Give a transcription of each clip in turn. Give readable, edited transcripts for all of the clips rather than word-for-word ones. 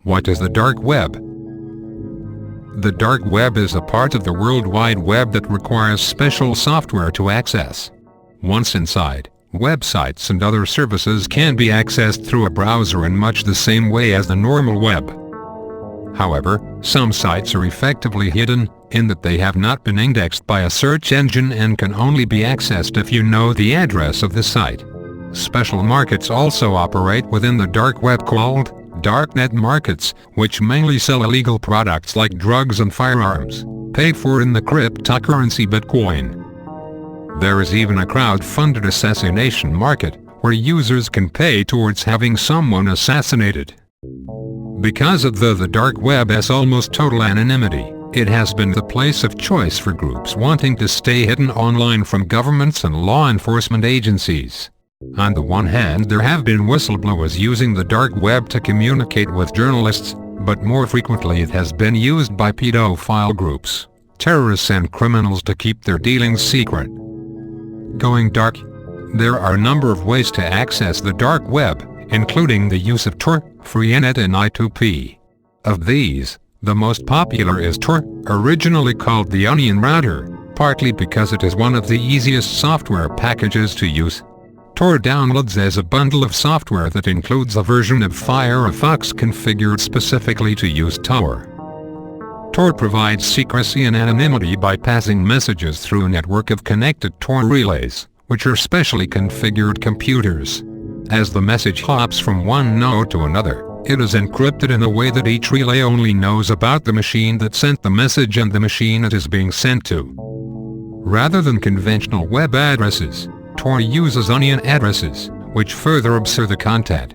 What is the dark web? The dark web is a part of the World Wide Web that requires special software to access. Once inside, websites and other services can be accessed through a browser in much the same way as the normal web. However, some sites are effectively hidden, in that they have not been indexed by a search engine and can only be accessed if you know the address of the site. Special markets also operate within the dark web called darknet markets, which mainly sell illegal products like drugs and firearms, paid for in the cryptocurrency Bitcoin. There is even a crowd-funded assassination market, where users can pay towards having someone assassinated. Because of the dark web has almost total anonymity, it has been the place of choice for groups wanting to stay hidden online from governments and law enforcement agencies. On the one hand, there have been whistleblowers using the dark web to communicate with journalists, but more frequently it has been used by pedophile groups, terrorists and criminals to keep their dealings secret. Going dark? There are a number of ways to access the dark web, including the use of Tor, Freenet and I2P. Of these, the most popular is Tor, originally called the Onion Router, partly because it is one of the easiest software packages to use. Tor downloads as a bundle of software that includes a version of Firefox configured specifically to use Tor. Tor provides secrecy and anonymity by passing messages through a network of connected Tor relays, which are specially configured computers. As the message hops from one node to another, it is encrypted in a way that each relay only knows about the machine that sent the message and the machine it is being sent to. Rather than conventional web addresses, Tor uses onion addresses, which further obscure the content.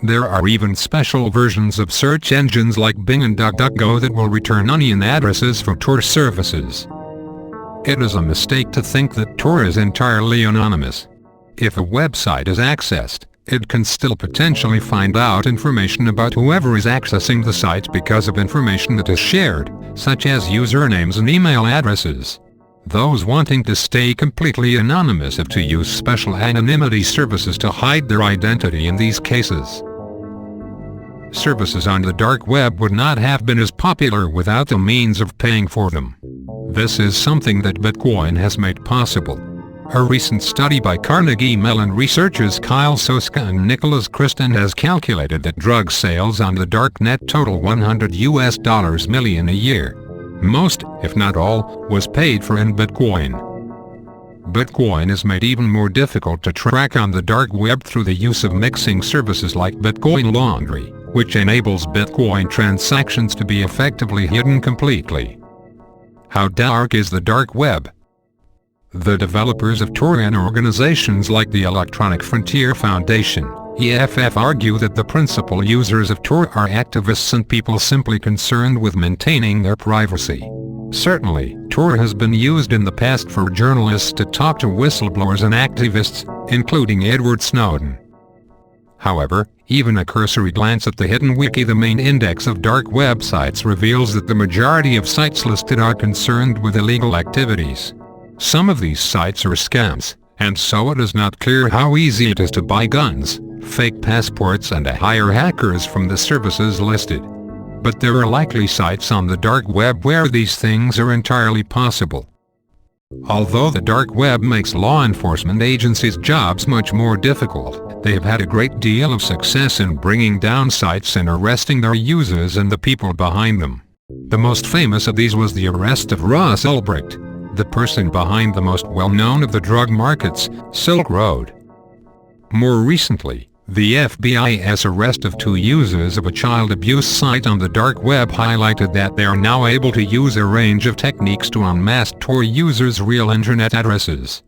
There are even special versions of search engines like Bing and DuckDuckGo that will return onion addresses for Tor services. It is a mistake to think that Tor is entirely anonymous. If a website is accessed, it can still potentially find out information about whoever is accessing the site because of information that is shared, such as usernames and email addresses. Those wanting to stay completely anonymous have to use special anonymity services to hide their identity in these cases. Services on the dark web would not have been as popular without the means of paying for them. This is something that Bitcoin has made possible. A recent study by Carnegie Mellon researchers Kyle Soska and Nicholas Kristen has calculated that drug sales on the darknet total $100 million a year. Most, if not all, was paid for in Bitcoin. Bitcoin is made even more difficult to track on the dark web through the use of mixing services like Bitcoin Laundry, which enables Bitcoin transactions to be effectively hidden completely. How dark is the dark web? The developers of Tor and organizations like the Electronic Frontier Foundation, EFF, argue that the principal users of Tor are activists and people simply concerned with maintaining their privacy. Certainly, Tor has been used in the past for journalists to talk to whistleblowers and activists, including Edward Snowden. However, even a cursory glance at the hidden wiki, the main index of dark websites, reveals that the majority of sites listed are concerned with illegal activities. Some of these sites are scams, and so it is not clear how easy it is to buy guns, fake passports and hire hackers from the services listed. But there are likely sites on the dark web where these things are entirely possible. Although the dark web makes law enforcement agencies' jobs much more difficult, they have had a great deal of success in bringing down sites and arresting their users and the people behind them. The most famous of these was the arrest of Ross Ulbricht, the person behind the most well-known of the drug markets, Silk Road. More recently, the FBI's arrest of 2 users of a child abuse site on the dark web highlighted that they are now able to use a range of techniques to unmask Tor users' real internet addresses.